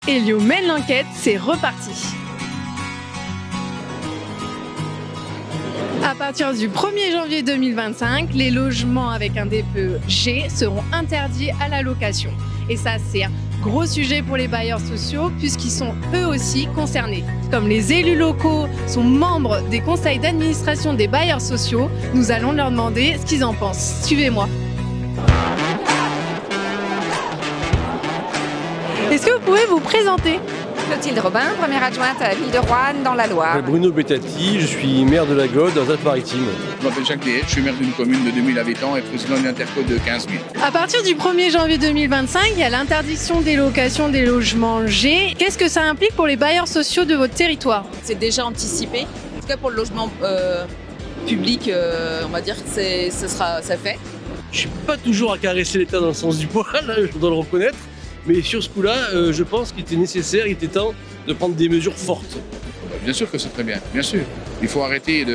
Elio mène l'enquête, c'est reparti. À partir du 1er janvier 2025, les logements avec un DPE G seront interdits à la location. Et ça, c'est un gros sujet pour les bailleurs sociaux puisqu'ils sont eux aussi concernés. Comme les élus locaux sont membres des conseils d'administration des bailleurs sociaux, nous allons leur demander ce qu'ils en pensent. Suivez-moi. Est-ce que vous pouvez vous présenter ? Clotilde Robin, première adjointe à la ville de Roanne dans la Loire. Bruno Bettati, je suis maire de la Gaude dans les Alpes-Maritimes. Je m'appelle Jacques Léhet, je suis maire d'une commune de 2000 habitants et président d'une interco de 15 000. À partir du 1er janvier 2025, il y a l'interdiction des locations des logements G. Qu'est-ce que ça implique pour les bailleurs sociaux de votre territoire ? C'est déjà anticipé. En tout cas pour le logement public, on va dire que ça fait. Je suis pas toujours à caresser l'État dans le sens du poil, je dois le reconnaître. Mais sur ce coup-là, je pense qu'il était nécessaire, il était temps de prendre des mesures fortes. Bien sûr que c'est très bien, bien sûr. Il faut arrêter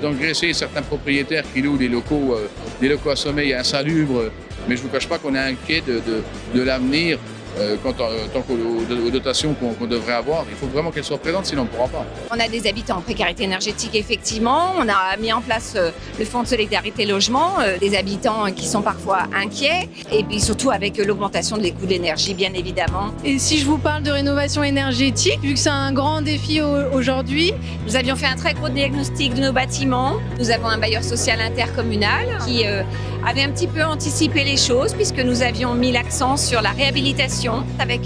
d'engraisser certains propriétaires qui louent des locaux à sommeil insalubres. Mais je ne vous cache pas qu'on est inquiet de l'avenir tant qu'aux dotations qu'on devrait avoir. Il faut vraiment qu'elles soient présentes, sinon on ne pourra pas. On a des habitants en précarité énergétique, effectivement. On a mis en place le fonds de solidarité logement, des habitants qui sont parfois inquiets. Et puis surtout avec l'augmentation des coûts de l'énergie, bien évidemment. Et si je vous parle de rénovation énergétique, vu que c'est un grand défi aujourd'hui, nous avions fait un très gros diagnostic de nos bâtiments. Nous avons un bailleur social intercommunal qui avait un petit peu anticipé les choses puisque nous avions mis l'accent sur la réhabilitation avec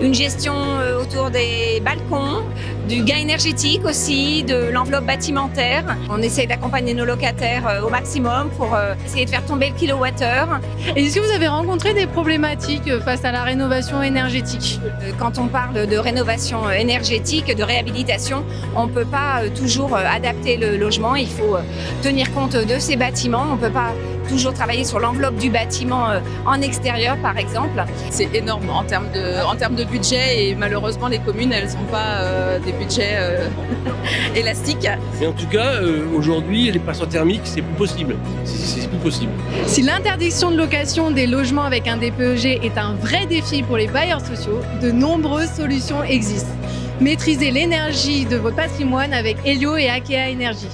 une gestion autour des balcons, du gain énergétique aussi, de l'enveloppe bâtimentaire. On essaye d'accompagner nos locataires au maximum pour essayer de faire tomber le kilowattheure. Est-ce que vous avez rencontré des problématiques face à la rénovation énergétique ? Quand on parle de rénovation énergétique, de réhabilitation, on ne peut pas toujours adapter le logement. Il faut tenir compte de ces bâtiments. On ne peut pas toujours travailler sur l'enveloppe du bâtiment en extérieur, par exemple. C'est énorme en termes de budget et malheureusement les communes elles n'ont pas des budgets élastiques. Et en tout cas, aujourd'hui, les passoires thermiques, c'est plus possible. C'est plus possible. Si l'interdiction de location des logements avec un DPEG est un vrai défi pour les bailleurs sociaux, de nombreuses solutions existent. Maîtrisez l'énergie de votre patrimoine avec Elio et Akea Énergie.